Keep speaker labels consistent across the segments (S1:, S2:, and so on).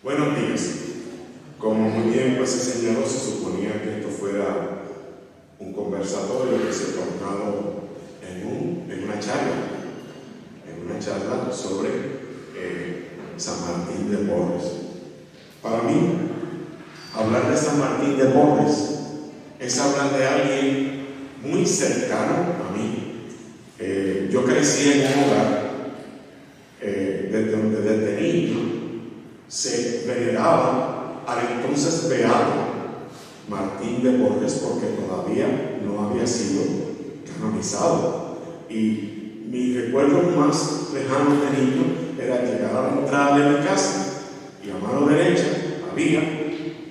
S1: Buenos días. Como muy bien pues se señaló, se suponía que esto fuera un conversatorio que se ha tornado en una charla sobre San Martín de Porres. Para mí, hablar de San Martín de Porres es hablar de alguien muy cercano a mí. Yo crecí en un hogar desde donde desde niño se veneraba al entonces beato Martín de Porres, porque todavía no había sido canonizado. Y mi recuerdo más lejano de niño era llegar a la entrada de mi casa y a mano derecha había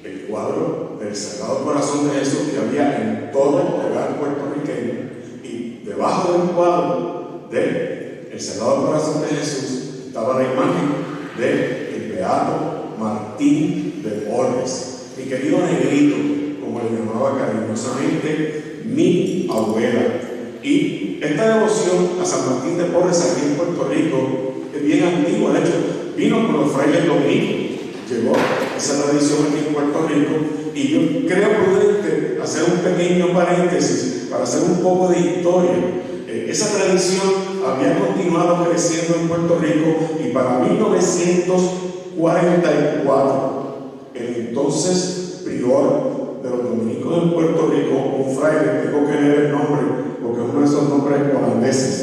S1: el cuadro del Sagrado Corazón de Jesús que había en todo el hogar puertorriqueño, y debajo del cuadro del Sagrado Corazón de Jesús estaba la imagen del beato Martín de Porres, mi querido negrito, como le llamaba cariñosamente mi abuela. Y esta devoción a San Martín de Porres aquí en Puerto Rico es bien antigua. De hecho, vino con los frailes dominicos, llegó esa tradición aquí en Puerto Rico, y yo creo prudente hacer un pequeño paréntesis para hacer un poco de historia. Esa tradición había continuado creciendo en Puerto Rico, y para 1944 el entonces prior de los dominicos en Puerto Rico, un fraile, tengo que leer el nombre porque es uno de esos nombres holandeses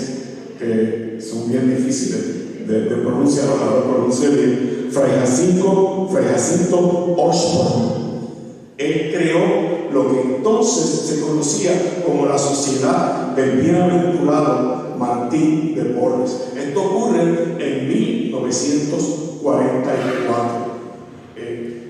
S1: que son bien difíciles de pronunciar, ojalá lo pronuncie bien, Fray Jacinto Osborne. Él creó lo que entonces se conocía como la Sociedad del Bienaventurado Martín de Porres. Esto ocurre en 1944.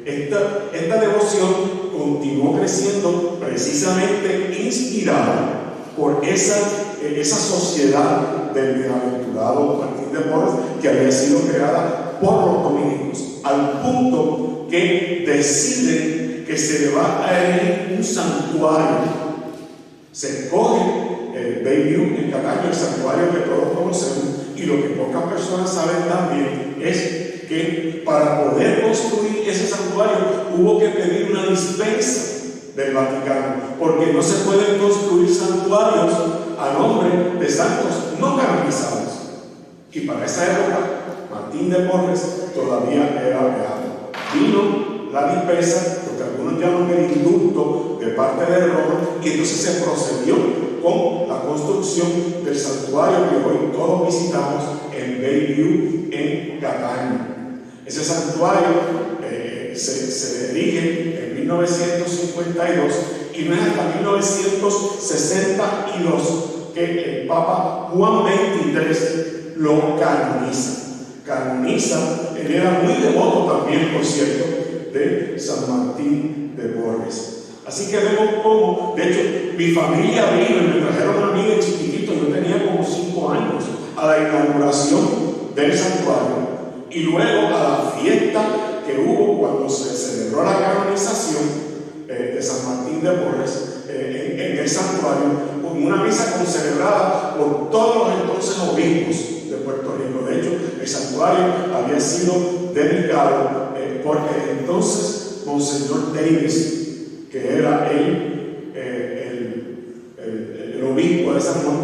S1: Esta devoción continuó creciendo precisamente inspirada por esa sociedad del Bienaventurado Martín de Porres, que había sido creada por los dominicos, al punto que deciden que se le va a erigir un santuario. Se escoge Bayview en Cataño, el santuario que todos conocemos, y lo que pocas personas saben también es que para poder construir ese santuario hubo que pedir una dispensa del Vaticano, porque no se pueden construir santuarios a nombre de santos no canonizados. Y para esa época, Martín de Porres todavía era beato. Vino la dispensa, lo que algunos llaman el indulto, de parte de Roma, y entonces se procedió con la construcción del santuario que hoy todos visitamos en Bayview, en Cataño. Ese santuario se erige en 1952, y no es hasta 1962 que el Papa Juan XXIII lo canoniza. Él era muy devoto también, por cierto, de San Martín de Porres. Así que vemos cómo, de hecho, mi familia vino y me trajeron a mí de chiquitito, yo tenía como 5 años, a la inauguración del santuario, y luego a la fiesta que hubo cuando se celebró la canonización de San Martín de Porres en el santuario, con una misa concelebrada por todos los entonces obispos de Puerto Rico. De hecho, el santuario había sido dedicado por el entonces Monseñor Davis, que era el obispo de San Juan.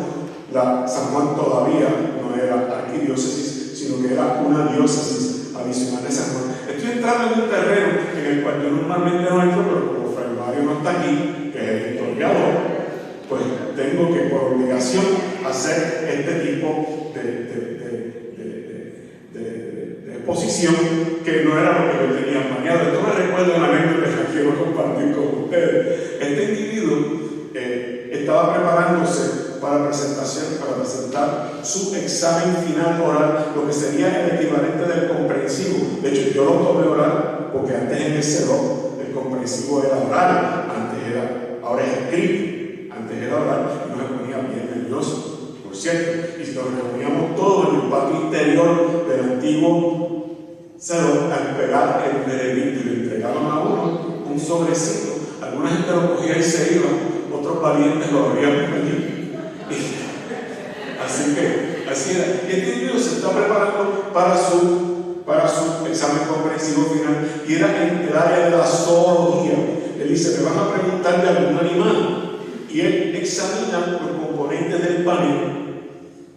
S1: San Juan todavía no era arquidiócesis, sino que era una diócesis adicional de San Juan. Estoy entrando en un terreno en el cual yo normalmente no entro, pero como Fray Mario no está aquí, que es el historiador, pues tengo que, por obligación, hacer este tipo de exposición, que no era lo que yo tenía planeado. Esto me recuerda una anécdota que quiero compartir con ustedes. Este individuo estaba preparándose para presentar su examen final oral, lo que sería el equivalente del comprensivo. De hecho, yo lo tomé oral porque antes en el CEDO el comprensivo era oral, ahora es escrito, antes era oral, y nos ponía bien nervioso, por cierto, y nos reuníamos todos en el patio interior del antiguo CEDO a esperar el veredicto, y le entregaban a uno un sobrecito. Alguna gente lo cogía y se iba, otros valientes lo abrían allí. Así era. Este individuo se está preparando para su examen comprensivo final, y era en el área de la zoología. Él dice, me van a preguntar de algún animal, y él examina los componentes del panel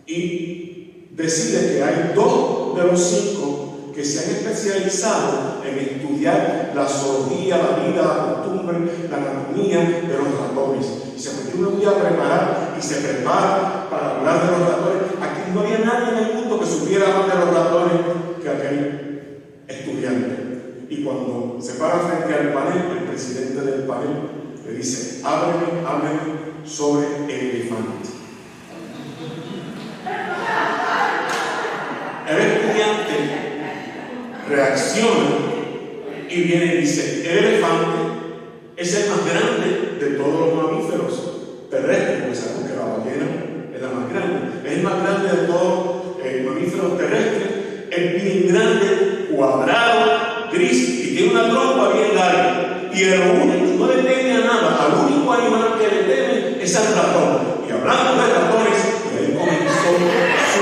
S1: y decide que hay 2 de los 5 que se han especializado en estudiar la zoología, la vida, la costumbre, la anatomía de los ratones. Y se metió un día a preparar y se prepara para hablar de los ratones. Aquí no había nadie en el mundo que supiera más de los ratones que aquel estudiante. Y cuando se para frente al panel, el presidente del panel le dice, hábleme sobre el elefante. El estudiante reacciona y viene y dice, el elefante es el más grande de todos los mamíferos terrestres, porque sabemos que la ballena es la más grande, es el más grande de todos los mamíferos terrestres, es bien grande, cuadrado, gris y tiene una trompa bien larga, y el único, no le teme a nada, al único animal que le teme es al ratón. Y hablando de ratones, él comenzó su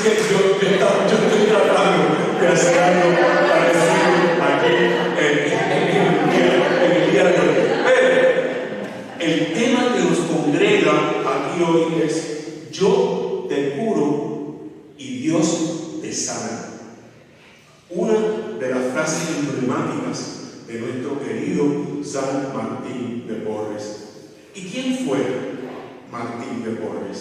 S1: yo estoy tratando de hacer algo parecido aquí en el día de hoy. Pero el tema que nos congrega aquí hoy es: yo te curo y Dios te sana. Una de las frases emblemáticas de nuestro querido San Martín de Porres. ¿Y quién fue Martín de Porres?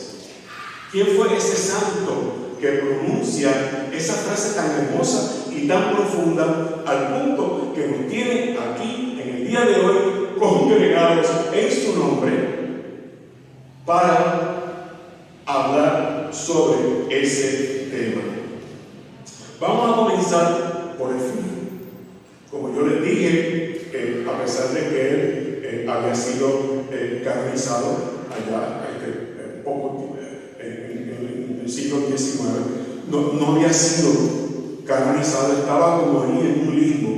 S1: ¿Quién fue ese santo que pronuncia esa frase tan hermosa y tan profunda al punto que nos tiene aquí en el día de hoy congregados en su nombre para hablar sobre ese tema? Vamos a comenzar por el final. Como yo les dije, a pesar de que él había sido canonizado allá en el siglo XIX, no había sido canonizado, estaba como ahí en un limbo,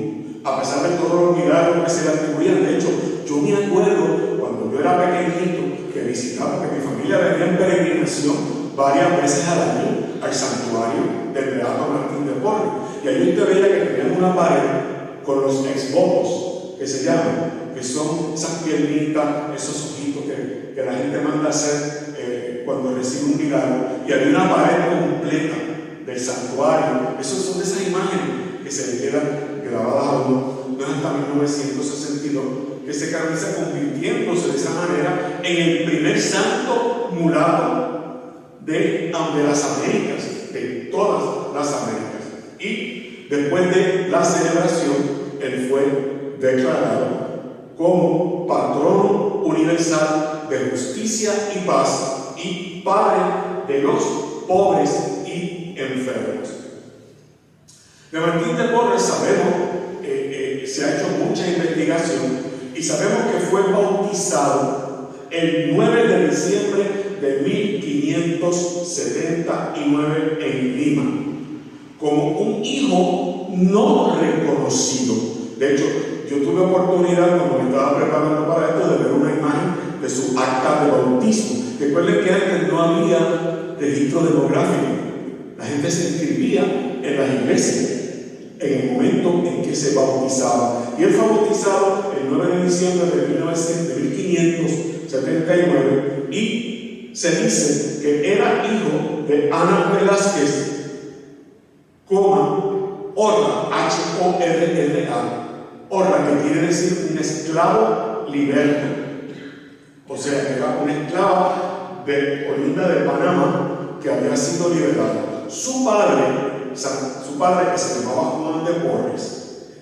S1: a pesar de todos los milagros que se le atribuían. De hecho, yo me acuerdo cuando yo era pequeñito que visitaba, porque mi familia venía en peregrinación varias veces al año al santuario del Beato Martín de Porres, y ahí usted veía que tenían una pared con los exvotos, que se llaman, que son esas piernitas, esos ojitos que la gente manda a hacer cuando recibe un milagro, y había una pared completa del santuario. Esos son de esas imágenes que se le quedan grabadas a uno. No es hasta 1962 que se canoniza, convirtiéndose de esa manera en el primer santo mulato de las Américas, de todas las Américas. Y después de la celebración, él fue declarado como patrono universal de justicia y paz y padre de los pobres y enfermos. De Martín de Porres sabemos, se ha hecho mucha investigación y sabemos que fue bautizado el 9 de diciembre de 1579 en Lima como un hijo no reconocido. De hecho, yo tuve oportunidad, cuando me estaba preparando para esto, de ver una imagen de su acta de bautismo. Recuerden que antes no había registro demográfico. La gente se inscribía en las iglesias en el momento en que se bautizaba. Y él fue bautizado el 9 de diciembre de 1579 y se dice que era hijo de Ana Velázquez, Orra, H-O-R-R-A, Orra, que quiere decir un esclavo liberto. O sea, que era una esclava de Olinda de Panamá que había sido liberada. Su padre, que se llamaba Juan de Porres,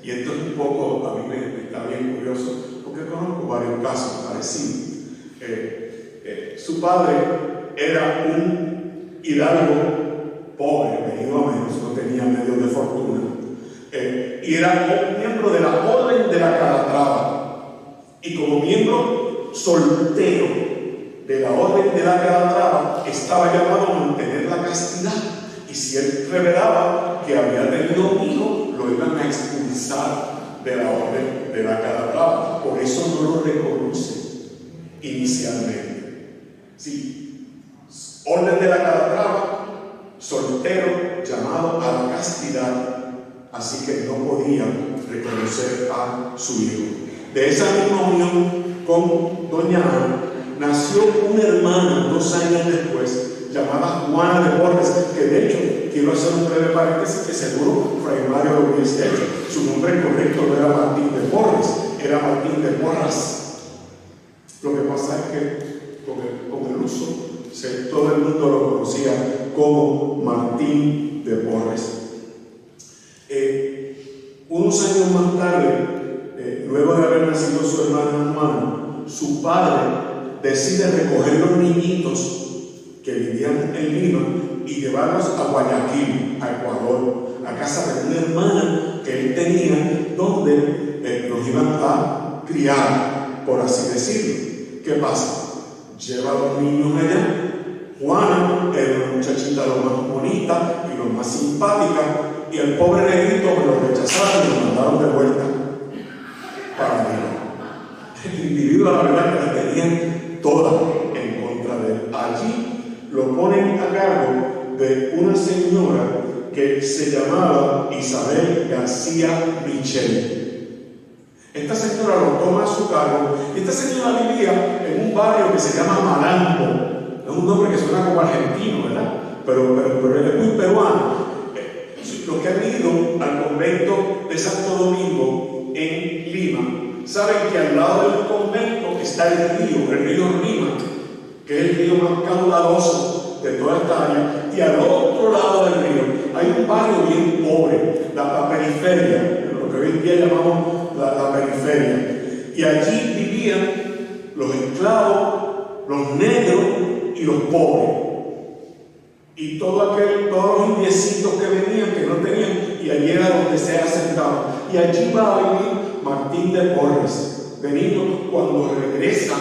S1: y esto es un poco, a mí me está bien curioso, porque conozco varios casos parecidos. Su padre era un hidalgo pobre, venido a menos, no tenía medios de fortuna, y era un miembro de la Orden de la Calatrava, y como miembro soltero de la Orden de la Calatrava estaba llamado a mantener la castidad, y si él revelaba que había tenido un hijo, lo iban a expulsar de la Orden de la Calatrava. Por eso no lo reconoce inicialmente. Sí, Orden de la Calatrava, soltero, llamado a la castidad, así que no podía reconocer a su hijo. De esa misma unión con doña Ana nació una hermana 2 años después, llamada Juana de Porres, que de hecho, quiero hacer un breve paréntesis que seguro Fray Mario lo hubiese hecho. Su nombre correcto no era Martín de Porres, era Martín de Porras. Lo que pasa es que con el uso todo el mundo lo conocía como Martín de Porres. Unos años más tarde, luego de haber nacido su hermana Juana, su padre decide recoger los niñitos que vivían en Lima y llevarlos a Guayaquil, a Ecuador, a casa de una hermana que él tenía, donde los iban a criar, por así decirlo. ¿Qué pasa? Lleva a los niños allá. Juana era una muchachita lo más bonita y lo más simpática, y el pobre negrito me lo rechazaron y lo mandaron de vuelta para arriba. El individuo, la verdad, que la tenían toda en contra de él. Allí lo ponen a cargo de una señora que se llamaba Isabel García Michel. Esta señora lo toma a su cargo. Esta señora vivía en un barrio que se llama Malambo. Es un nombre que suena como argentino, ¿verdad? Pero es muy peruano. Los que han ido al convento de Santo Domingo en Lima saben que al lado del convento está el río Rima, que es el río más caudaloso de toda esta área, y al otro lado del río hay un barrio bien pobre, la periferia, lo que hoy en día llamamos la periferia, y allí vivían los esclavos, los negros y los pobres, y todos los indiecitos que venían, que no tenían, y allí era donde se asentaban. Y allí va a vivir Martín de Porres, venido cuando regresa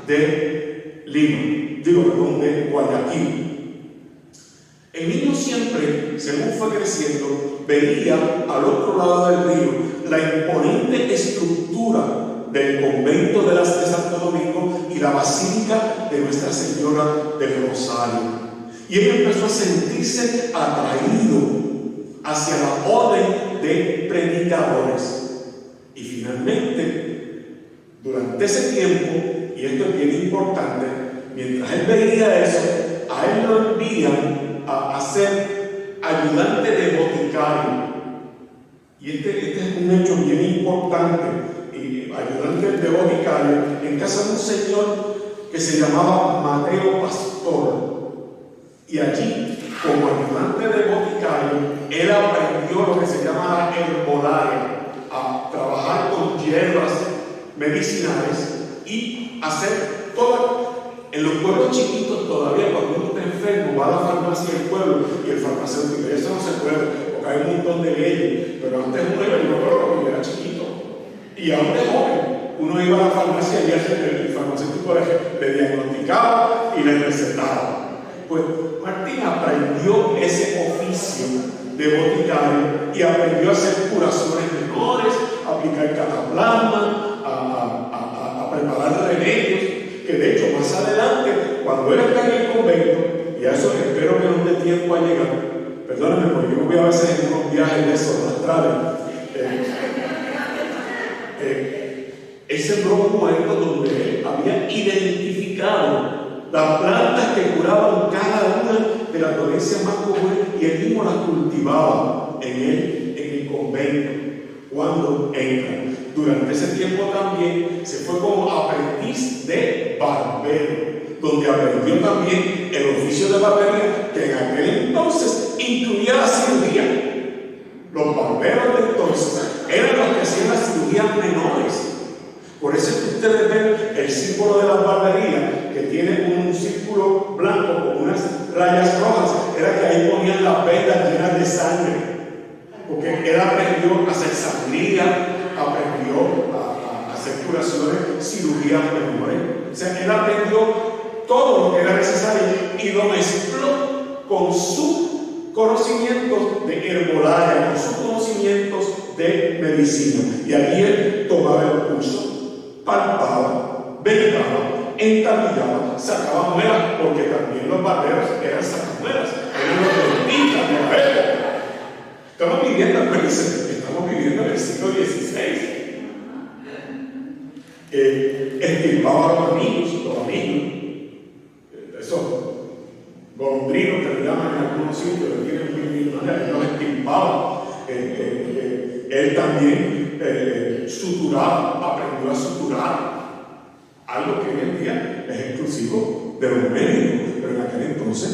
S1: de Lima, de Guayaquil. El niño siempre, según fue creciendo, veía al otro lado del río la imponente estructura del convento de Santo Domingo y la basílica de Nuestra Señora del Rosario. Y él empezó a sentirse atraído hacia la orden de predicadores. Y finalmente, durante ese tiempo, y esto es bien importante, mientras él veía eso, a él lo envían a ser ayudante de boticario. Y este es un hecho bien importante. Y ayudante de boticario en casa de un señor que se llamaba Mateo Pastor. Y allí, como ayudante de boticario, él aprendió lo que se llama herbolaria, a trabajar con hierbas medicinales y hacer todo. En los pueblos chiquitos todavía, cuando uno está enfermo, va a la farmacia del pueblo y el farmacéutico, y eso no se puede, porque hay un montón de leyes. Pero antes uno iba, yo era chiquito, y aún de joven, uno iba a la farmacia y el farmacéutico le diagnosticaba y le recetaba. Pues Martín aprendió ese oficio de boticario y aprendió a hacer curaciones menores, a aplicar cataplasma, a preparar remedios, que de hecho más adelante, cuando él está en el convento, y a eso espero que no dé tiempo a llegar, perdónenme porque yo voy a veces en unos viajes de esos astrales, él sembró un huerto donde él había identificado las plantas que curaban cada una de las dolencias más comunes, y él mismo las cultivaba en el convento cuando entra. Durante ese tiempo también se fue como aprendiz de barbero, donde aprendió también el oficio de barbería, que en aquel entonces incluía la cirugía. Los barberos de entonces eran los que hacían las cirugías menores. Por eso es que ustedes ven el símbolo de la barbería, que tiene un círculo blanco con unas rayas rojas. Era que ahí ponían las vendas llenas de sangre, porque él aprendió a hacer sangría, aprendió a hacer curaciones, cirugías menores. O sea, él aprendió todo lo que era necesario y lo mezcló con sus conocimientos de herbolaria, con sus conocimientos de medicina. Y allí él tomaba el curso, palpaba, vendaba, entabillaba, sacaba muelas, porque también los barberos eran sacamuelas, eran los estamos viviendo en el siglo XVI. Estirpaba a los amigos, esos golondrinos que le llaman en algunos sitios, le tienen mil maneras, los estirpaba. Él también suturaba, aprendió a suturar, algo que hoy en día es exclusivo de los médicos, pero en aquel entonces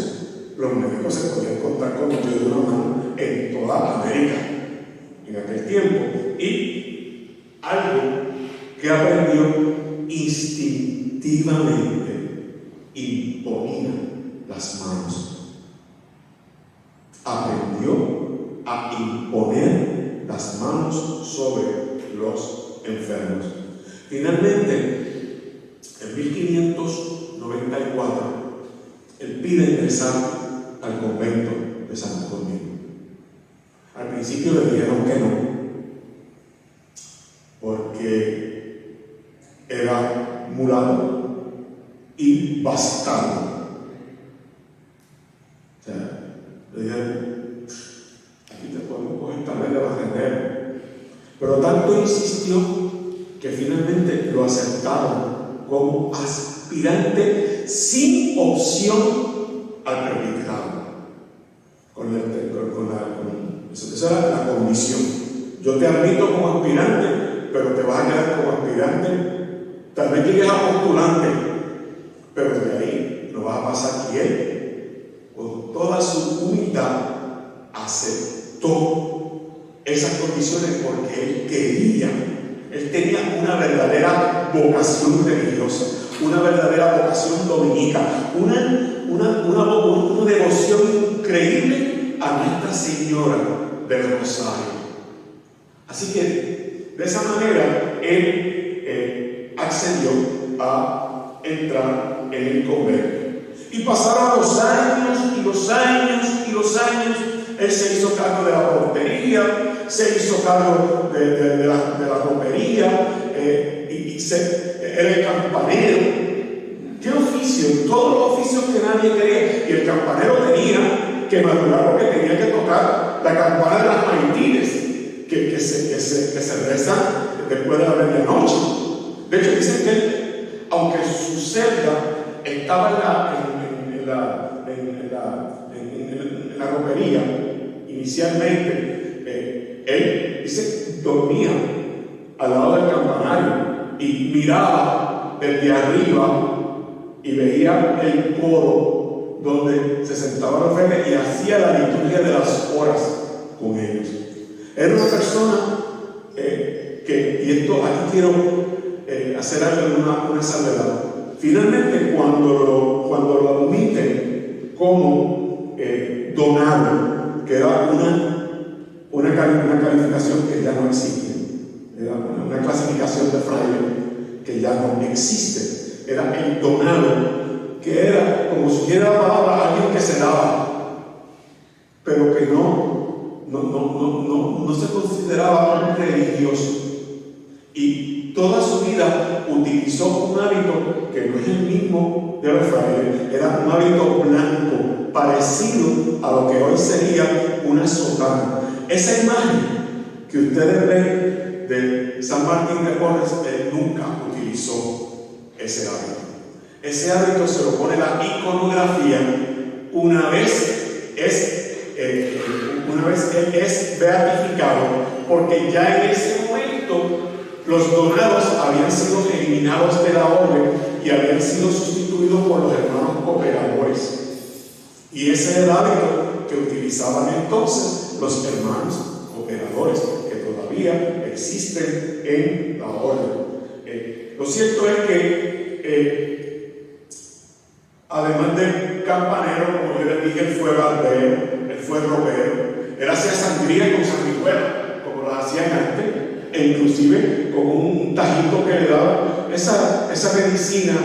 S1: los médicos se podían contar con el dedo de una mano en toda América en aquel tiempo. Y algo que aprendió instintivamente, imponía las manos. Aprendió a imponer las manos sobre los enfermos. Finalmente, en 1594, él pide ingresar al convento de Santo Domingo. Al principio le dijeron que no, porque era mulato y bastardo. O sea, le dijeron, aquí te podemos coger tal vez de bastardero. Pero tanto insistió que finalmente lo aceptaron como aspirante sin opción al presbiterado. Esa era la condición. Yo te admito como aspirante, pero te vas a quedar como aspirante. Tal vez llegues a postulante, pero de ahí no vas a pasar. Y él, con toda su humildad, aceptó esas condiciones porque él quería. Él tenía una verdadera vocación religiosa, una verdadera vocación dominica, una devoción increíble a Nuestra Señora del Rosario. Así que de esa manera él accedió a entrar en el convento. Y pasaron los años y los años y los años. Él se hizo cargo de la portería, se hizo cargo de la romería, era el campanero. ¿Qué oficio? Todos los oficios que nadie quería. Y el campanero tenía que madurar porque tenía que tocar la campana de las maitines que se rezan después de la medianoche. De hecho, dicen que él, aunque su celda estaba en la romería, inicialmente, él dice, dormía al lado del campanario y miraba desde arriba y veía el coro donde se sentaban los fieles y hacía la liturgia de las horas con ellos. Era una persona y esto aquí quiero hacer una salvedad. Finalmente, cuando lo admiten como donado, que era una calificación que ya no existe, era una clasificación de fraile que ya no existe, era el donado, que era como si fuera la palabra alguien que se daba, pero que no se consideraba un religioso. Y toda su vida utilizó un hábito que no es el mismo de los frailes, era un hábito blanco, parecido a lo que hoy sería una sotana. Esa imagen que ustedes ven de San Martín de Porres, él nunca utilizó ese hábito. Ese hábito se lo pone la iconografía una vez él es beatificado, porque ya en ese momento los donados habían sido eliminados de la orden y habían sido sustituidos por los hermanos cooperadores. Y ese era el hábito que utilizaban entonces los hermanos cooperadores, que todavía existen en la orden. Lo cierto es que además de campanero, como yo les dije, él fue barbero, él fue robero, él hacía sangría con sanguijuela, como lo hacían antes, e inclusive con un tajito que le daba esa medicina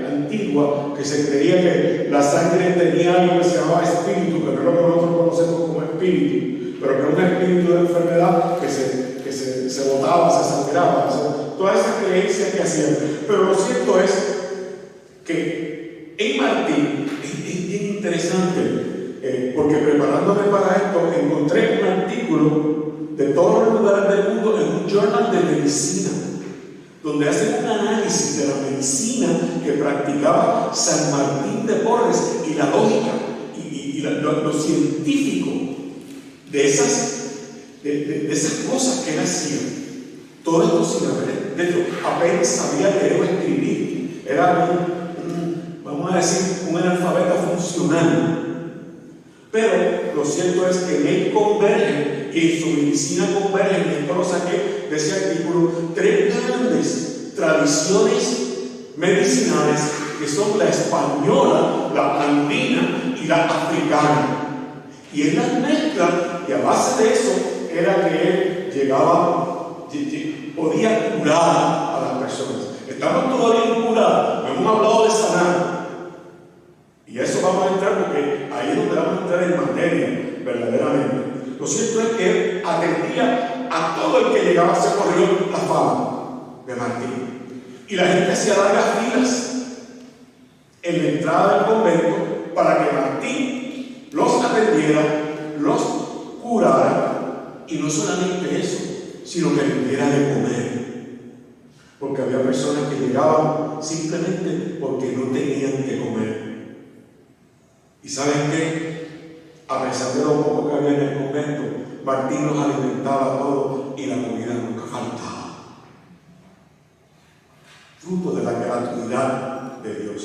S1: antigua, que se creía que la sangre tenía algo que se llamaba espíritu, que no es lo que nosotros conocemos como espíritu, pero que era un espíritu de enfermedad que se botaba, se sangraba, todas esas creencias que hacían. Pero lo cierto es que en Martín es bien interesante, porque preparándome para esto encontré un artículo del
S2: temas de medicina, donde hacen un análisis de la medicina que practicaba San Martín de Porres y la lógica y lo científico de esas cosas que él hacía. Todo esto sin haber, de hecho, apenas sabía leer o escribir. Era vamos a decir, un analfabeta funcional. Pero lo cierto es que en él convergen y en su medicina convergen, y esto lo saqué de ese artículo, 3 grandes tradiciones medicinales que son la española, la andina y la africana. Y él las mezcla, y a base de eso era que él podía curar a las personas. Estamos todavía en curar, no hemos hablado de sanar. Y eso vamos a entrar porque ahí es donde vamos a entrar en materia, verdaderamente. Lo cierto es que él atendía a todo el que llegaba, se corrió la fama de Martín. Y la gente hacía largas filas en la entrada del convento para que Martín los atendiera, los curara, y no solamente eso, sino que les diera de comer. Porque había personas que llegaban simplemente porque no tenían que comer. ¿Y saben qué? A pesar de lo poco que había en el convento, Martín los alimentaba a todos y la comida nunca faltaba. Fruto de la gratuidad de Dios.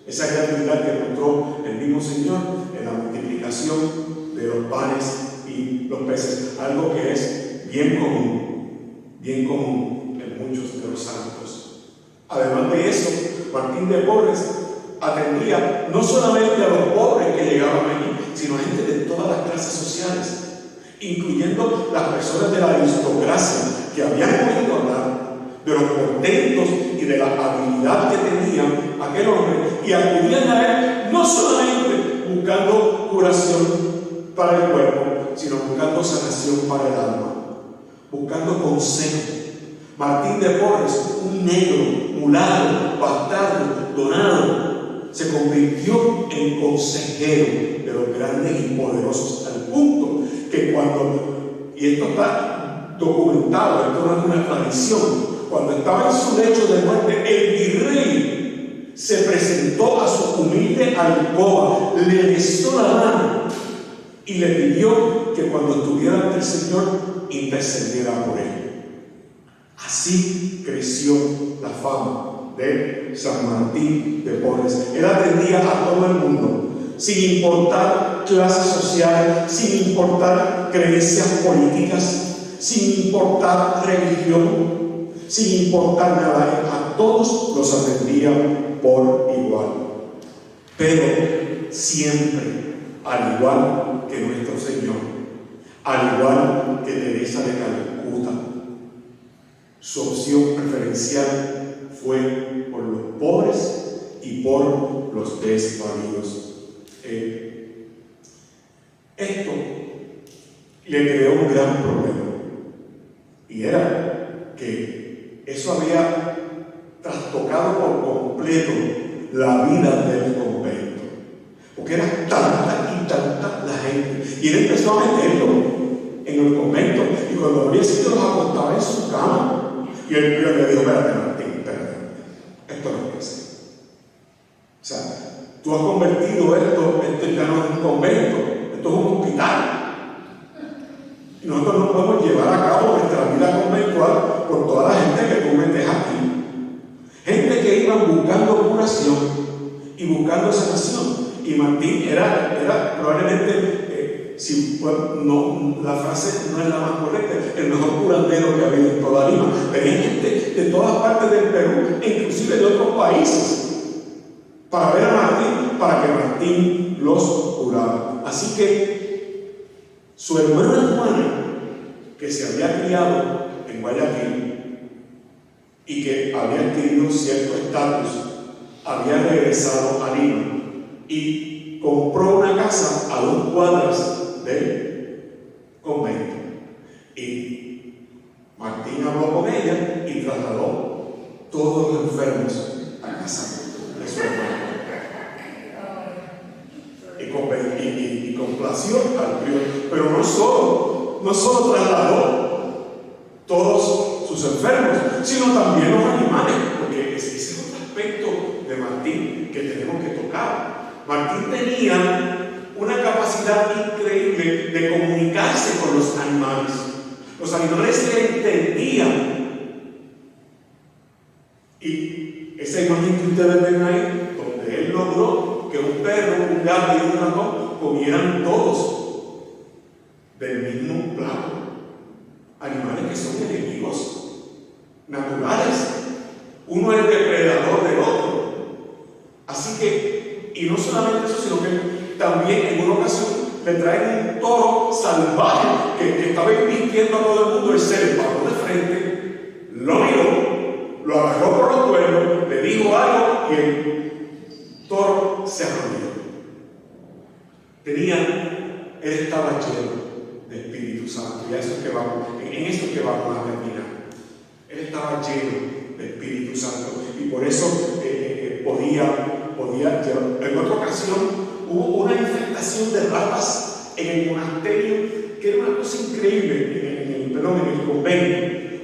S2: Esa gratuidad que mostró el mismo Señor en la multiplicación de los panes y los peces. Algo que es bien común en muchos de los santos. Además de eso, Martín de Porres atendía no solamente a los pobres que llegaban allí, sino a gente de todas las clases sociales, incluyendo las personas de la aristocracia que habían oído hablar de los portentos y de la habilidad que tenía aquel hombre, y acudían a él no solamente buscando curación para el cuerpo, sino buscando sanación para el alma, buscando consejo. Martín de Porres, un negro, mulato, bastardo, donado, se convirtió en consejero de los grandes y poderosos, al punto que cuando, y esto está documentado, esto no es una tradición, cuando estaba en su lecho de muerte, el virrey se presentó a su humilde alcoba, le besó la mano y le pidió que cuando estuviera ante el Señor intercediera por él. Así creció la fama de San Martín de Porres. Él atendía a todo el mundo, sin importar clase social, sin importar creencias políticas, sin importar religión, sin importar nada. A todos los atendía por igual. Pero siempre, al igual que nuestro Señor, al igual que Teresa de Calcuta, su opción preferencial fue por los pobres y por los desvalidos. Esto le creó un gran problema, y era que eso había trastocado por completo la vida del convento, porque era tanta y tanta la gente, y él empezó a meterlo en el convento, y cuando había sido los acostaba en su cama. Y el prior le dijo: espérate, Martín, esto no puede ser. O sea, tú has convertido esto ya no es un convento, esto es un hospital. Y nosotros no podemos llevar a cabo nuestra vida conventual por toda la gente que tú metes aquí. Gente que iban buscando curación y buscando sanación. Y Martín era probablemente, la frase no es la más correcta, el mejor curandero que había en toda Lima. Venía gente de todas partes del Perú, e inclusive de otros países, para ver a Martín, para que Martín los curara. Así que su hermana Juana, que se había criado en Guayaquil y que había adquirido cierto estatus, había regresado a Lima y compró una casa a 2 cuadras del convento. Y Martín habló con ella y trasladó todos los enfermos a casa de su hermano. Y complació al prior. Pero no solo trasladó todos sus enfermos, sino también los animales, porque ese es otro aspecto de Martín que tenemos que tocar. Martín tenía una capacidad increíble de comunicarse con los animales. Los animales le entendían. Y esa imagen que ustedes ven ahí, donde él logró que un perro, un gato y un ratón comieran todos del mismo plato. Animales que son enemigos naturales. Uno es el depredador del otro. Así que, y no solamente eso, sino que también en una ocasión le traen un toro salvaje que estaba invirtiendo a todo el mundo. Él se le paró de frente, lo miró, lo agarró por los cuernos, le dijo algo y el toro se arrodilló. Él estaba lleno de Espíritu Santo. Y eso es que vamos, en esto es que vamos a terminar. Él estaba lleno de Espíritu Santo y por eso podía llevar. En otra ocasión hubo una infestación de ratas en el monasterio que era una cosa increíble en el convento.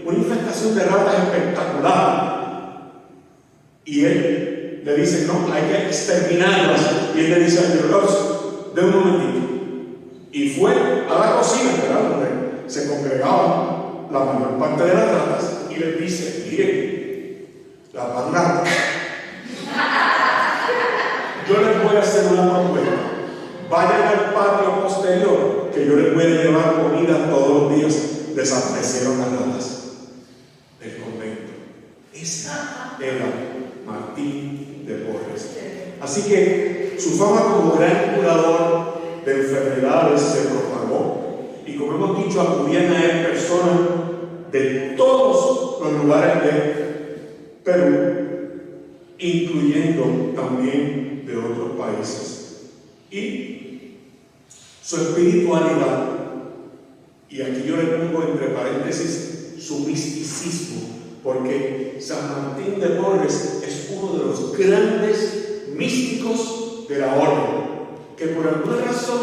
S2: Una infestación de ratas espectacular. Y él le dice: no, hay que exterminarlas. Y él le dice al Dios: de un momentito. Y fue a la cocina, ¿verdad?, donde se congregaban la mayor parte de las ratas, y les dice: miren, las ratas, yo les voy a hacer una propuesta. Vayan al patio posterior, que yo les voy a llevar comida todos los días. Desaparecieron las ratas del convento. Ese era Martín de Porres. Así que su fama como gran curador de enfermedades se propagó, y como hemos dicho, acudían a él personas de todos los lugares de Perú, incluyendo también de otros países. Y su espiritualidad, y aquí yo le pongo entre paréntesis su misticismo, porque San Martín de Porres es uno de los grandes místicos de la orden, que por alguna razón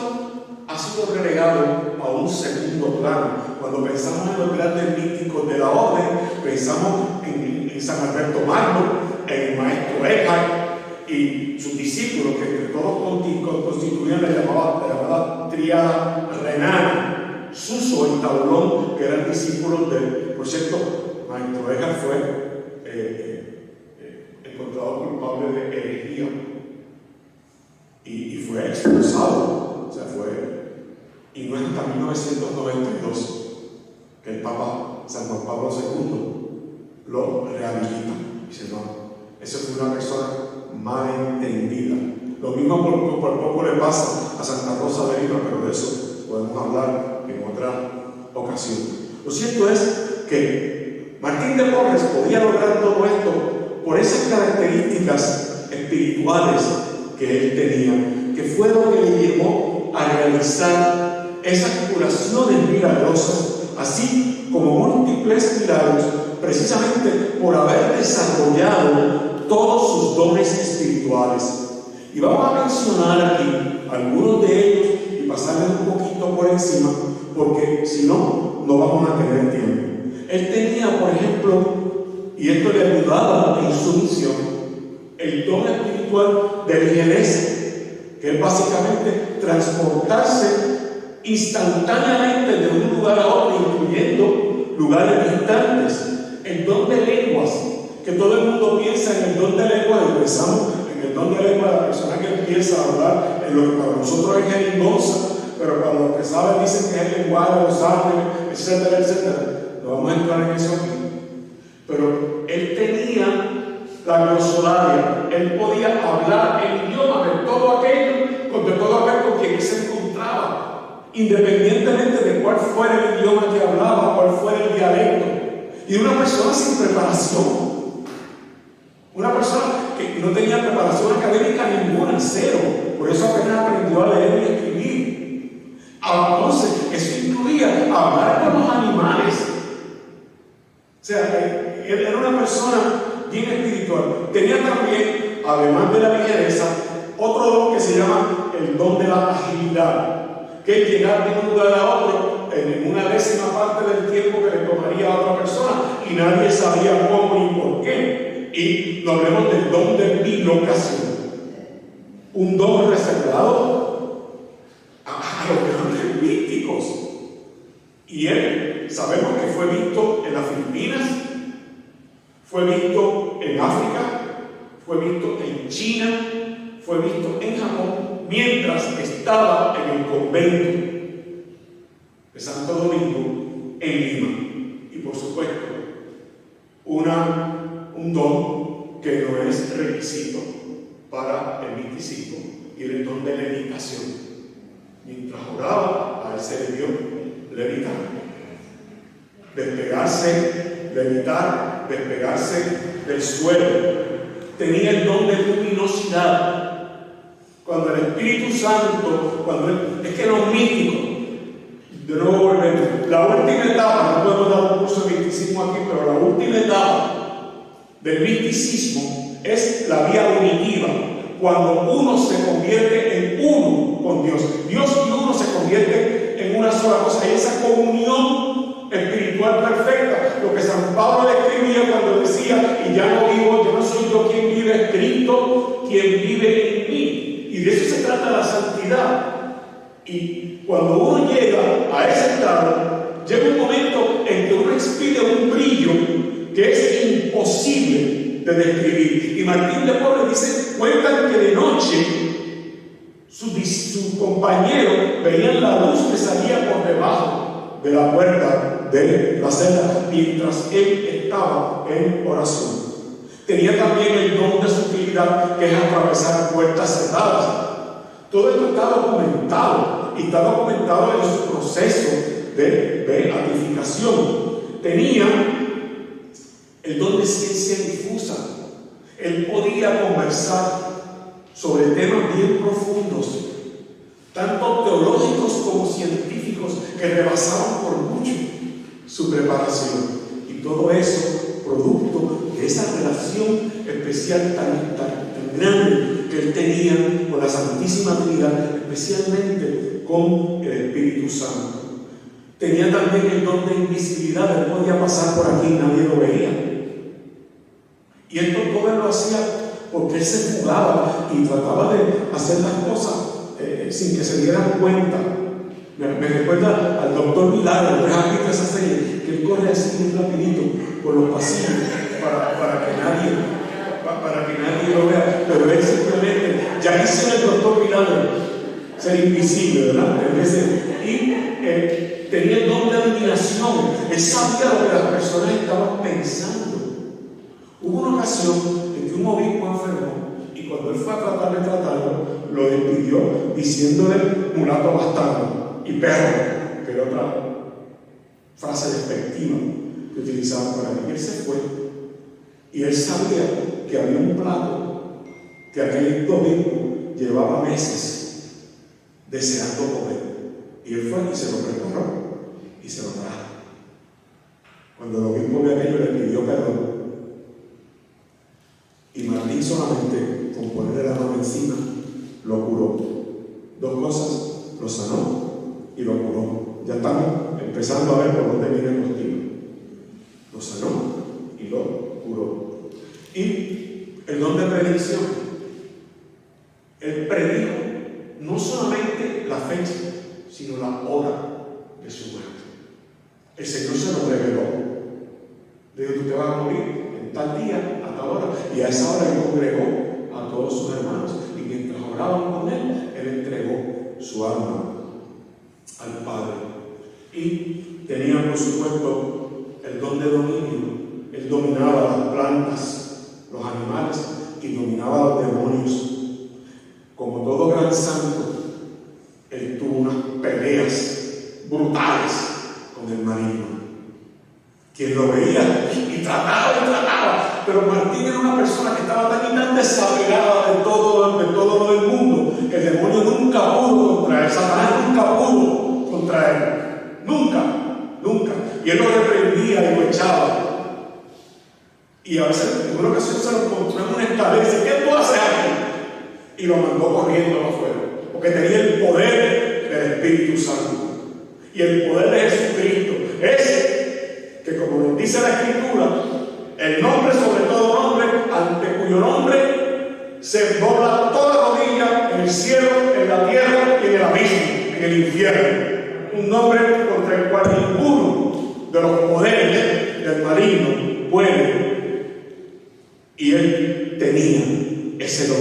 S2: ha sido relegado a un segundo plano. Cuando pensamos en los grandes místicos de la orden, pensamos en San Alberto Magno, en el maestro Eckhart y sus discípulos, que entre todos constituían la llamada tríada renana. Suso y Taulón, que eran discípulos de, por cierto, maestro Eckhart fue encontrado culpable de herejía y fue expulsado, o sea, y no es hasta 1992 que el Papa San Juan Pablo II lo rehabilita. Dice: no, esa fue una persona mal entendida. Lo mismo por poco le pasa a Santa Rosa de Lima, pero de eso podemos hablar en otra ocasión. Lo cierto es que Martín de Porres podía lograr todo esto por esas características espirituales que él tenía, que fue lo que le llevó a realizar esas curaciones milagrosas, así como múltiples milagros, precisamente por haber desarrollado todos sus dones espirituales. Y vamos a mencionar aquí algunos de ellos y pasarles un poquito por encima, porque si no, no vamos a tener tiempo. Él tenía, por ejemplo, y esto le ayudaba en su misión, el don espiritual de ligereza, que es básicamente transportarse instantáneamente de un lugar a otro, incluyendo lugares distantes. El don de lenguas, que todo el mundo piensa en el don de lenguas, y pensamos en el don de lenguas, la persona que empieza a hablar en lo que para nosotros es jeringonza, pero para los que saben dicen que es el lenguaje, los árboles, etcétera, etcétera. No vamos a entrar en eso aquí. Pero él tenía la glosolalia, él podía hablar el idioma de todo aquello, de todo aquel con quien él se encontraba, independientemente de cuál fuera el idioma que hablaba, cuál fuera el dialecto. Y una persona sin preparación, una persona que no tenía preparación académica ninguna, cero, por eso apenas aprendió a leer y escribir. Entonces, eso incluía hablar con los animales. O sea, él era una persona bien espiritual. Tenía también, además de la ligereza, otro don que se llama el don de la agilidad, que es llegar de un lugar a otro en una décima parte del tiempo que le tomaría a otra persona, y nadie sabía cómo ni por qué. Y no hablemos del don de bilocación, un don reservado a los grandes místicos. Y él, sabemos que fue visto en las Filipinas, fue visto en África, fue visto en China, fue visto en Japón, mientras estaba en el convento de Santo Domingo en Lima. Y por supuesto, un don que no es requisito para el misticismo, y el don de levitación. Mientras oraba, a él se le dio levitar, despegarse del suelo. Tenía el don de luminosidad. Cuando el Espíritu Santo, es que los místicos, de nuevo volvemos, la última etapa, no podemos dar un curso de misticismo aquí, pero la última etapa del misticismo es la vía unitiva, cuando uno se convierte en uno con Dios. Dios y uno se convierte en una sola cosa, y esa comunión espiritual perfecta, lo que San Pablo describía cuando decía: y ya no vivo, yo no soy yo quien vive, es Cristo quien vive en mí. Y de eso se trata la santidad. Y cuando uno llega a ese estado, llega un momento en que uno expide un brillo que es imposible de describir. Y Martín de Porres dice, cuentan que de noche sus compañeros veían la luz que salía por debajo de la puerta de la celda mientras él estaba en oración. Tenía también el don de sutilidad, que es atravesar puertas cerradas. Todo esto está documentado, y está documentado en su proceso de beatificación. Tenía el don de ciencia difusa. Él podía conversar sobre temas bien profundos, tanto teológicos como científicos, que rebasaban por mucho su preparación. Y todo eso producto de esa relación especial tan grande que él tenía con la Santísima Trinidad, especialmente con el Espíritu Santo. Tenía también el don de invisibilidad. Él podía pasar por aquí y nadie lo veía. Y esto todo él lo hacía porque él se fugaba y trataba de hacer las cosas sin que se dieran cuenta. Me recuerda al doctor Milagro, ¿has visto esa serie? Que él corre así muy rapidito por los pasillos para que nadie lo vea, pero él simplemente, ya hizo el doctor Milagro, ser invisible, ¿verdad? Y tenía el don de adivinación. Él sabía lo que las personas estaban pensando. Hubo una ocasión en que un obispo enfermó, y cuando él fue a tratar de tratarlo, lo despidió diciéndole mulato bastardo y perro, que era otra frase despectiva que utilizaban para él. Y él se fue, y él sabía que había un plato que aquel obispo llevaba meses deseando comer, y él fue y se lo preparó y se lo trajo. Cuando el obispo vio aquello, le pidió perdón, y Martín solamente con ponerle la mano encima lo curó. Dos cosas: lo sanó y lo curó. Ya estamos empezando a ver por dónde viene el motivo. Lo sanó y lo curó. Y el don de predicción. Él predijo no solamente la fecha, sino la hora de su muerte. El Señor se lo reveló. Le dijo: tú te vas a morir en tal día, a tal hora. Y a esa hora él congregó a todos sus hermanos, y mientras oraban con él, él entregó su alma al Padre. Y tenía, por supuesto, el don de dominio. Él dominaba las plantas, los animales, y dominaba a los demonios. Como todo gran santo, él tuvo unas peleas brutales con el maligno. Quien lo veía y trataba, pero Martín era una persona que estaba tan y tan desapegada de todo lo del mundo. El demonio nunca pudo contra él, Satanás nunca pudo contra él, nunca. Y él lo reprendía y lo echaba. Y a veces, en una ocasión, se lo encontró en una escalera y dice: ¿qué tú haces aquí? Y lo mandó corriendo afuera, porque tenía el poder del Espíritu Santo. Y el poder de Jesucristo es que, como nos dice la Escritura, el nombre sobre todo nombre, ante cuyo nombre se dobla toda rodilla en el cielo, en la tierra y en el abismo, en el infierno. Un nombre contra el cual ninguno de los poderes del maligno puede. Y él tenía ese don,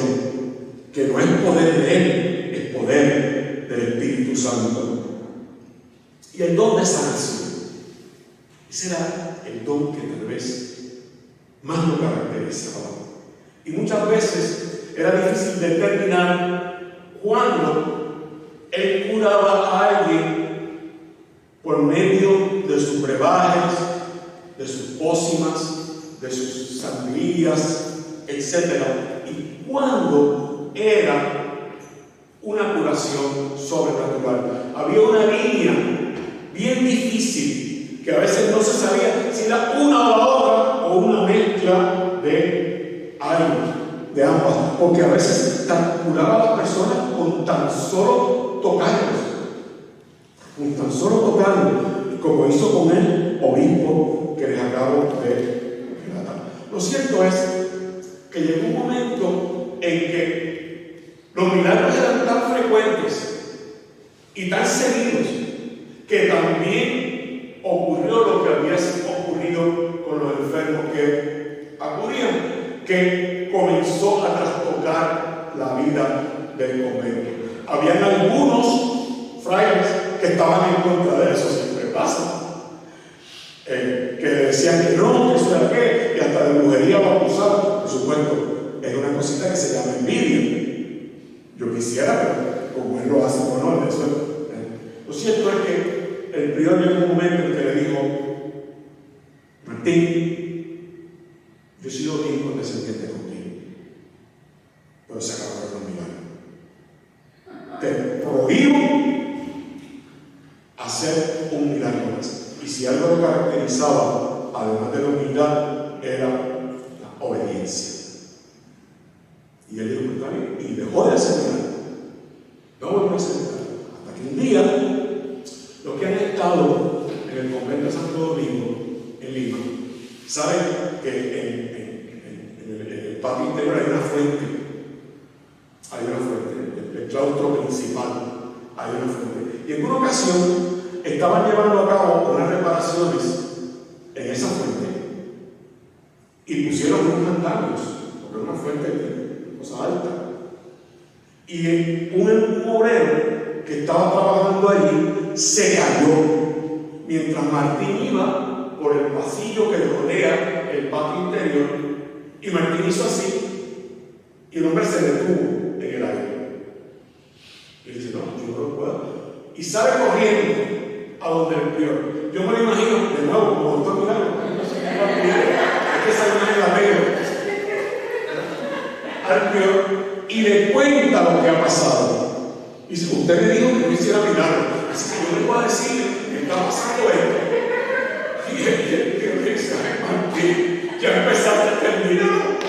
S2: que no es poder de él, es poder del Espíritu Santo. Y el don de sanación, ese era el don que tal vez más lo caracterizaba. Y muchas veces era difícil determinar cuándo él curaba a alguien por medio de sus brebajes, de sus pócimas, de sus sangrías, etc. Y cuándo era una curación sobrenatural. Había una línea bien difícil que a veces no se sabía si era una o la otra o una mezcla de algo, de ambas, porque a veces curaba a las personas con tan solo tocarlos, como hizo con el obispo que les acabo de relatar. Lo cierto es que llegó un momento en que los milagros eran tan frecuentes y tan seguidos que también ocurrió lo que había ocurrido con los enfermos que acudían, que comenzó a trastocar la vida del convento. Habían algunos frailes que estaban en contra de eso, siempre pasa, que decían que no, que eso era qué, y hasta de brujería lo acusaban. Por supuesto, es una cosita que se llama envidia. Yo quisiera, pero como él lo hace con honor, eso. Lo cierto es que el prior llegó un momento en que le dijo: Martín, yo he sido bien condescendiente contigo, pero se acabaron los milagros. Te prohíbo hacer un milagro más. Y si algo lo caracterizaba, además de la humildad, era la obediencia. Y él dijo: pues está bien, y dejó de hacer milagro. No volvió a hacer milagro. Hasta que un día, los que han estado en el convento de Santo Domingo, en Lima, saben que en el patio interior hay una fuente. Hay una fuente, el claustro principal. Hay una fuente. Y en una ocasión estaban llevando a cabo unas reparaciones en esa fuente y pusieron unos andamios, porque era una fuente de cosa alta. Y un obrero que estaba trabajando allí se cayó mientras Martín iba por el pasillo que rodea el patio interior, y Martín hizo así y el hombre se detuvo en el aire. Y dice: no, yo no lo puedo. Y sale corriendo a donde el prior. Yo me lo imagino de nuevo como doctor Milagro. Es que esa imagen la veo al prior y le cuenta lo que ha pasado. Y dice: usted me dijo que no hiciera milagro, así que yo le voy a decir que está pasando esto. Y él dice: ay, Martín, ya empezaste a terminarlo.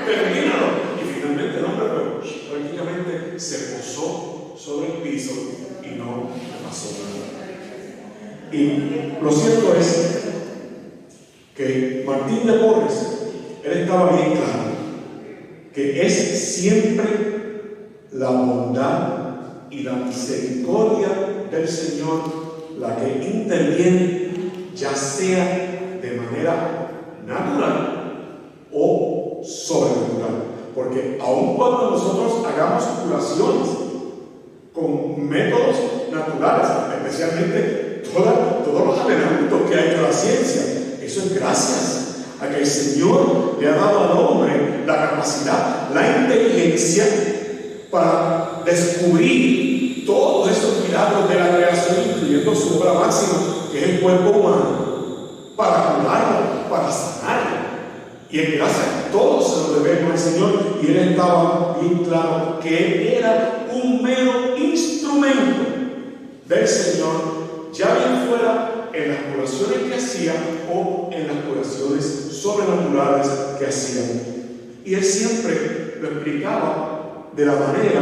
S2: Y finalmente el hombre prácticamente se posó sobre el piso y no pasó nada. Y lo cierto es que Martín de Porres, él estaba bien claro que es siempre la bondad y la misericordia del Señor la que interviene, ya sea de manera natural o sobrenatural. Porque aun cuando nosotros hagamos curaciones con métodos naturales, especialmente todos los adelantos que ha hecho la ciencia, eso es gracias a que el Señor le ha dado al hombre la capacidad, la inteligencia para descubrir todos esos milagros de la creación, incluyendo su obra máxima, que es el cuerpo humano, para curarlo, para sanarlo. Y en gracia todo se lo debemos al Señor, y él estaba bien claro que él era un mero instrumento del Señor, ya bien fuera en las curaciones que hacía o en las curaciones sobrenaturales que hacían. Y él siempre lo explicaba de la manera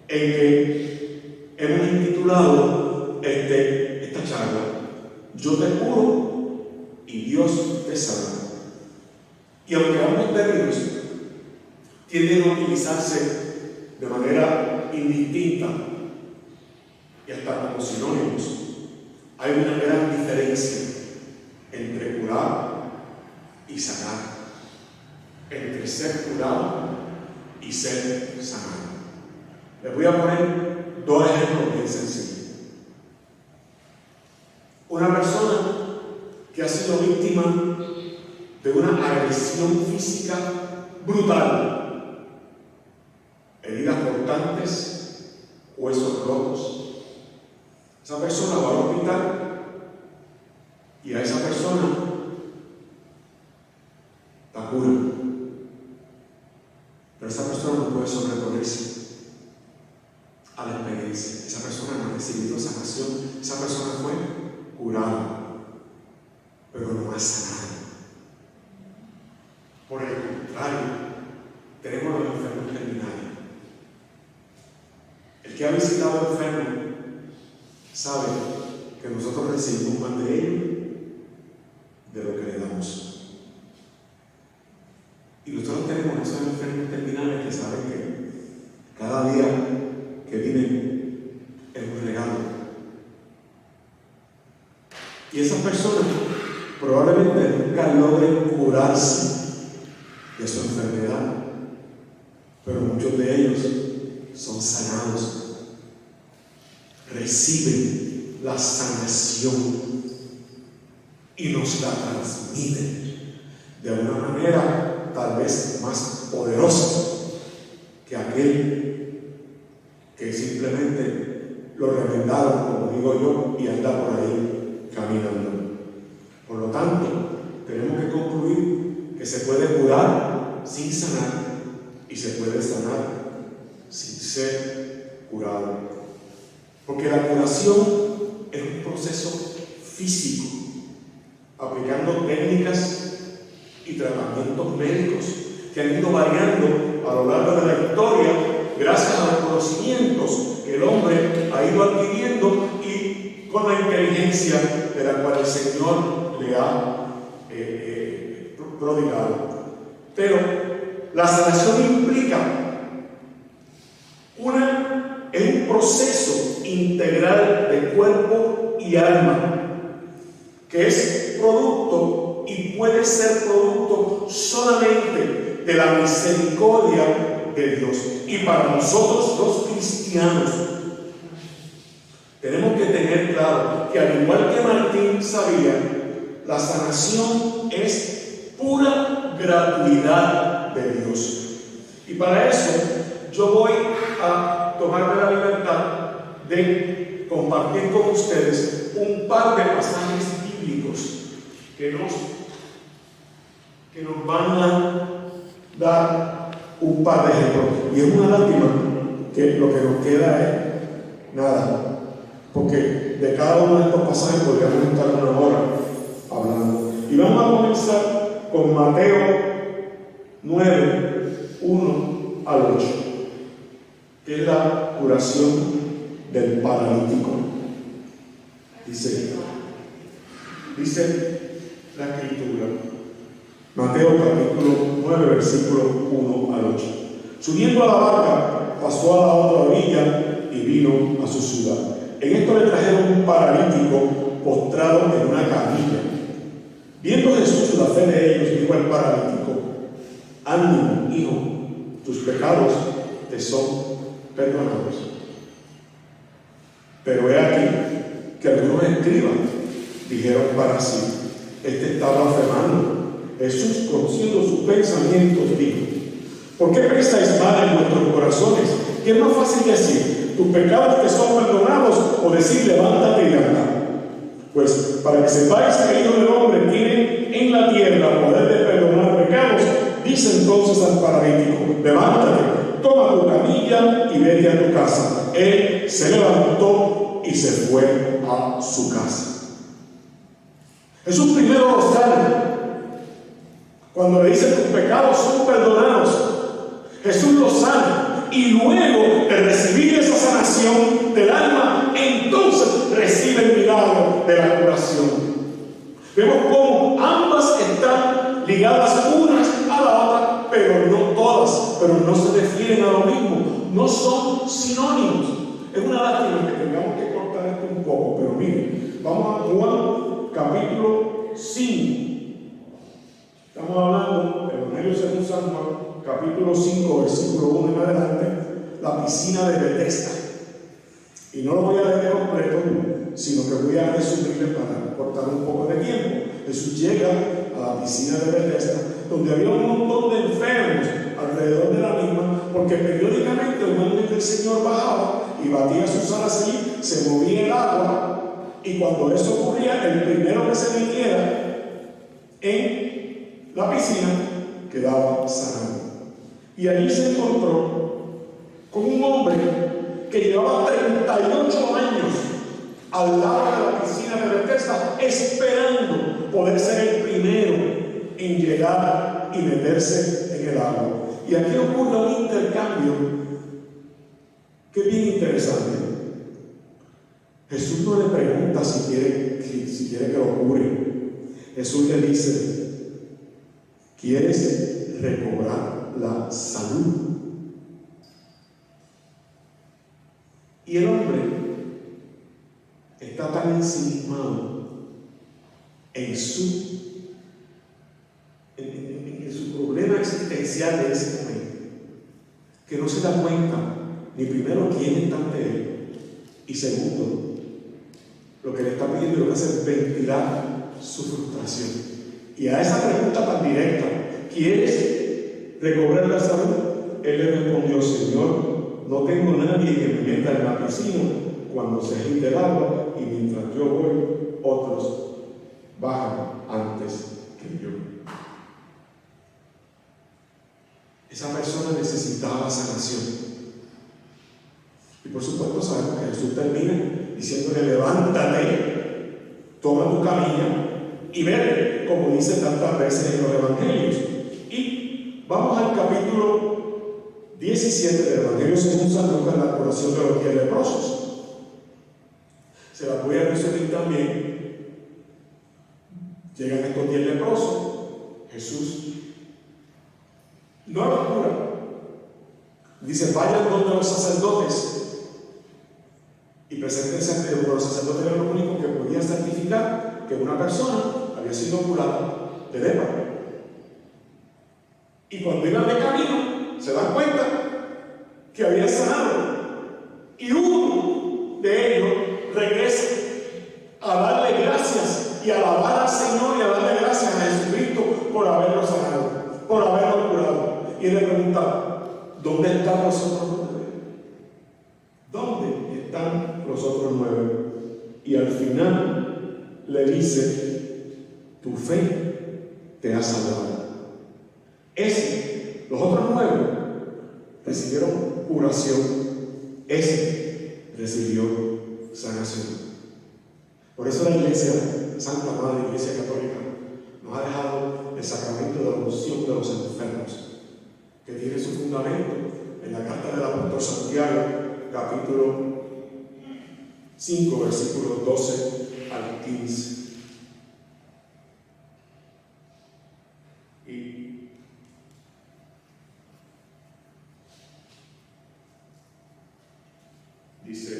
S2: en que hemos intitulado esta charla. Yo te curo y Dios te sana. Y aunque ambos términos tienden a utilizarse de manera indistinta y hasta como sinónimos, hay una gran diferencia entre curar y sanar, entre ser curado y ser sanado. Les voy a poner dos ejemplos bien sencillos. Una persona que ha sido víctima de una agresión física brutal, heridas cortantes, huesos rotos. Esa persona va al hospital y a esa persona la cura. Pero esa persona no puede sobreponerse a la experiencia. Esa persona no ha recibido sanación. Esa persona fue curada, pero no ha sanado. Por el contrario, tenemos los enfermos terminales. El que ha visitado enfermos sabe que nosotros recibimos más de ellos de lo que le damos. Y nosotros tenemos esos enfermos terminales que saben que cada día que viven es un regalo. Y esas personas probablemente nunca logren curarse de su enfermedad, pero muchos de ellos son sanados, reciben la sanación y nos la transmiten de una manera tal vez más poderosa que aquel que simplemente lo remendaron, como digo yo, y anda por ahí caminando. Por lo tanto, tenemos que concluir que se puede curar sin sanar y se puede sanar sin ser curado. Porque la curación es un proceso físico, aplicando técnicas y tratamientos médicos que han ido variando a lo largo de la historia gracias a los conocimientos que el hombre ha ido adquiriendo y con la inteligencia de la cual el Señor le ha prodigado. Pero la sanación implica un proceso integral de cuerpo y alma, que es producto y puede ser producto solamente de la misericordia de Dios. Y para nosotros los cristianos tenemos que tener claro que, al igual que Martín sabía, la sanación es pura gratuidad de Dios. Y para eso yo voy a tomarme la libertad de compartir con ustedes un par de pasajes bíblicos que nos van a dar un par de ejemplos. Y es una lástima que lo que nos queda es nada, porque de cada uno de estos pasajes podríamos estar una hora hablando. Y vamos a comenzar con Mateo 9, 1 al 8, que es la curación del paralítico. Dice la Escritura, Mateo capítulo 9, versículo 1 al 8. Subiendo a la barca, pasó a la otra orilla y vino a su ciudad. En esto le trajeron un paralítico postrado en una camilla. Viendo Jesús la fe de ellos, dijo al paralítico: ánimo, hijo, tus pecados te son perdonados. Pero he aquí que algunos escribas dijeron para sí: este está blasfemando. Jesús, conociendo sus pensamientos, dijo: ¿por qué pensáis mal en vuestros corazones? ¿Qué es más fácil decir: tus pecados te son perdonados, o decir: levántate y anda? Pues para que sepáis que el Hijo del Hombre tiene en la tierra poder de perdonar pecados, dice entonces al paralítico: levántate, toma tu camilla y vete a tu casa. Él se levantó y se fue a su casa. Jesús primero lo sana. Cuando le dice: tus pecados son perdonados, Jesús lo sana. Y luego de recibir esa sanación del alma, entonces recibe el milagro de la curación. Vemos cómo ambas están ligadas unas a la otra, pero no todas, pero no se refieren a lo mismo, no son sinónimos. Es una lástima que tengamos que cortar esto un poco, pero miren, vamos a Juan capítulo 5. Estamos hablando del Evangelio según San Juan, capítulo 5, versículo 1 en adelante, la piscina de Betesda. Y no lo voy a leer completo, sino que voy a resumirle para cortar un poco de tiempo. Jesús llega a la piscina de Betesda, donde había un montón de enfermos alrededor de la misma, porque periódicamente un ángel del Señor bajaba y batía sus alas allí, se movía el agua, y cuando eso ocurría, el primero que se metiera en la piscina quedaba sanado. Y allí se encontró con un hombre que llevaba 38 años al lado de la piscina de Betesda, esperando poder ser el primero en llegar y meterse en el agua. Y aquí ocurre un intercambio que es bien interesante. Jesús no le pregunta si quiere que lo cure. Jesús le dice: ¿quieres recobrar la salud? Y el hombre está tan ensimismado en su problema existencial de ese momento, que no se da cuenta ni primero quién está ante él, y segundo, lo que le está pidiendo lo que hace es ventilar su frustración. Y a esa pregunta tan directa, ¿quieres recobrar la salud?, él le respondió: Señor, no tengo nadie que me meta en la piscina cuando se agite el agua, y mientras yo voy, otros bajan antes que yo. Esa persona necesitaba sanación. Y por supuesto sabemos que Jesús termina diciéndole: levántate, toma tu camilla y ve, como dice tantas veces en los evangelios. Y vamos al capítulo 17 del Evangelio según San Lucas, la curación de los 10 leprosos. Se la voy a resumir también. Llegan estos 10 leprosos, Jesús no los cura. Dice: vayan donde los sacerdotes y preséntense ante ellos. Los sacerdotes eran los únicos que podían certificar que una persona había sido curada de lepra. Y cuando iban de camino, se dan cuenta que había sanado. Y uno de ellos regresa a darle gracias y a alabar al Señor y a darle gracias a Jesucristo por haberlo sanado, por haberlo curado. Y le pregunta: ¿dónde están los otros 9? ¿Dónde están los otros 9? Y al final le dice: tu fe te ha salvado. Los otros 9 recibieron curación, ese recibió sanación. Por eso la Iglesia, Santa Madre Iglesia Católica, nos ha dejado el sacramento de la unción de los enfermos, que tiene su fundamento en la carta del apóstol Santiago, capítulo 5, versículos 12 al 15. Y dice: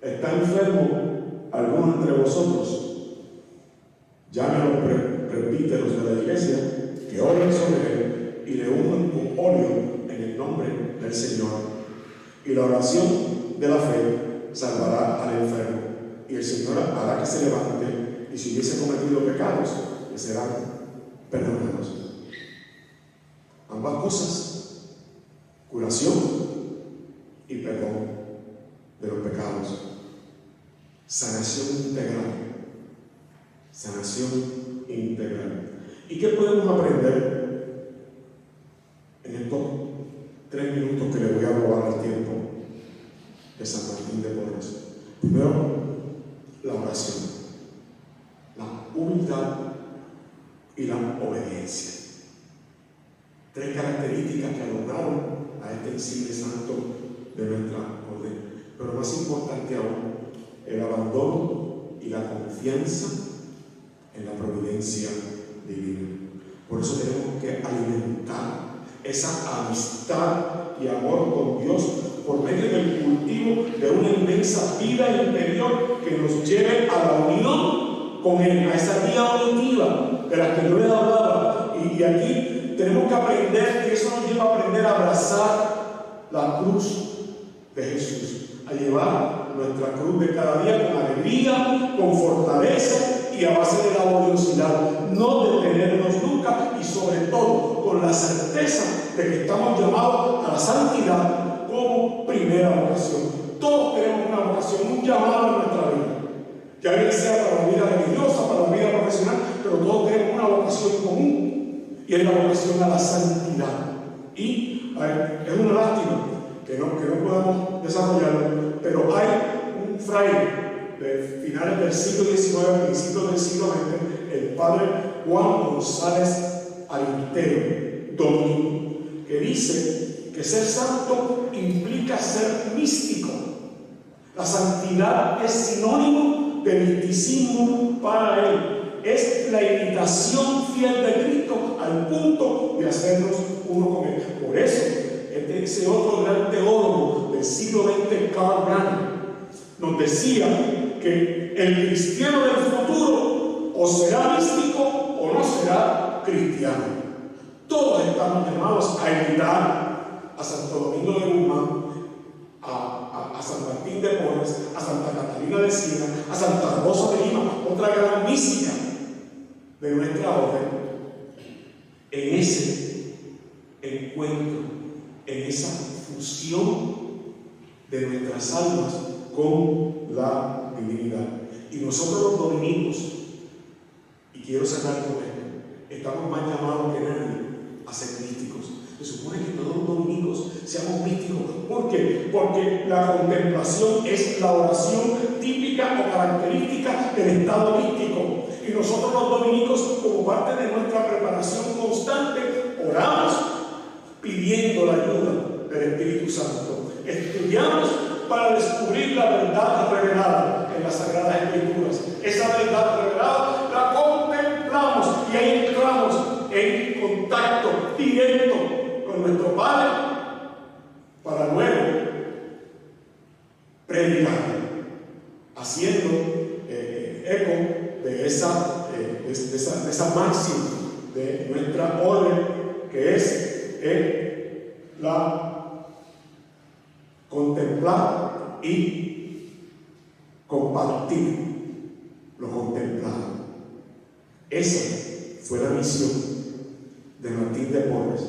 S2: ¿está enfermo alguno entre vosotros? Llamen a los presbíteros de la iglesia, que oren sobre él y le unjan con óleo en el nombre del Señor. Y la oración de la fe salvará al enfermo, y el Señor hará que se levante, y si hubiese cometido pecados, le serán perdonados. Ambas cosas: curación y perdón de los pecados. Sanación integral. Sanación integral. ¿Y qué podemos aprender en estos 3 minutos que le voy a robar al tiempo de San Martín de Porres? Primero, la oración, la humildad y la obediencia. 3 características que alumbraron a este insigne santo de nuestra orden. Pero más importante aún el abandono y la confianza en la providencia divina. Por eso tenemos que alimentar esa amistad y amor con Dios por medio del cultivo de una inmensa vida interior que nos lleve a la unión con Él, a esa vía auditiva de la que yo les hablaba. Y aquí tenemos que aprender, que eso nos lleva a aprender a abrazar la cruz de Jesús, a llevar nuestra cruz de cada día con alegría, con fortaleza y a base de laboriosidad, no detenernos nunca y sobre todo con la certeza de que estamos llamados a la santidad como primera vocación. Todos tenemos una vocación, un llamado en nuestra vida, ya bien sea para la vida religiosa, para la vida profesional, pero todos tenemos una vocación común y es la vocación a la santidad. Y es una lástima que no podamos desarrollarlo, pero hay un fraile de finales del siglo XIX, principios del siglo XX, el padre Juan González Alintero, dominico, que dice que ser santo implica ser místico. La santidad es sinónimo de misticismo para él. Es la imitación fiel de Cristo al punto de hacernos uno con él. Por eso, ese otro gran teólogo del siglo XX, Karl Rahner, nos decía que el cristiano del futuro o será místico o no será cristiano. Todos estamos llamados a imitar a Santo Domingo de Guzmán, a San Martín de Porres, a Santa Catalina de Siena, a Santa Rosa de Lima, otra gran mística de nuestra orden, en ese encuentro, en esa fusión de nuestras almas con la divinidad. Y nosotros los dominicos, y quiero cerrar con esto, estamos más llamados que nadie a ser místicos. Se supone que todos los dominicos seamos místicos. ¿Por qué? Porque la contemplación es la oración típica o característica del estado místico. Y nosotros los dominicos, como parte de nuestra preparación constante, oramos pidiendo la ayuda del Espíritu Santo. Estudiamos para descubrir la verdad revelada en las Sagradas Escrituras. Esa verdad revelada la contemplamos y ahí entramos en contacto directo con nuestro Padre para luego predicar, haciendo eco de esa máxima de nuestra orden, que es la contemplar y compartir lo contemplado. Esa fue la misión de Martín de Porres.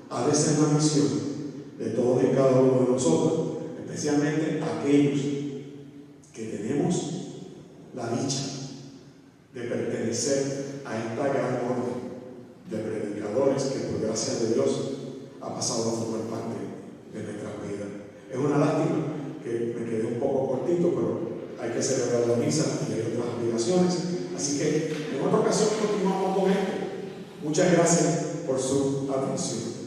S2: Ha de ser la misión de todos y cada uno de nosotros, especialmente aquellos que tenemos la dicha de pertenecer a esta gran orden de predicadores que por gracia de Dios ha pasado a formar parte de nuestra vida. Es una lástima que me quedé un poco cortito, pero hay que celebrar la misa y hay otras obligaciones. Así que en otra ocasión continuamos con esto. Muchas gracias por su atención.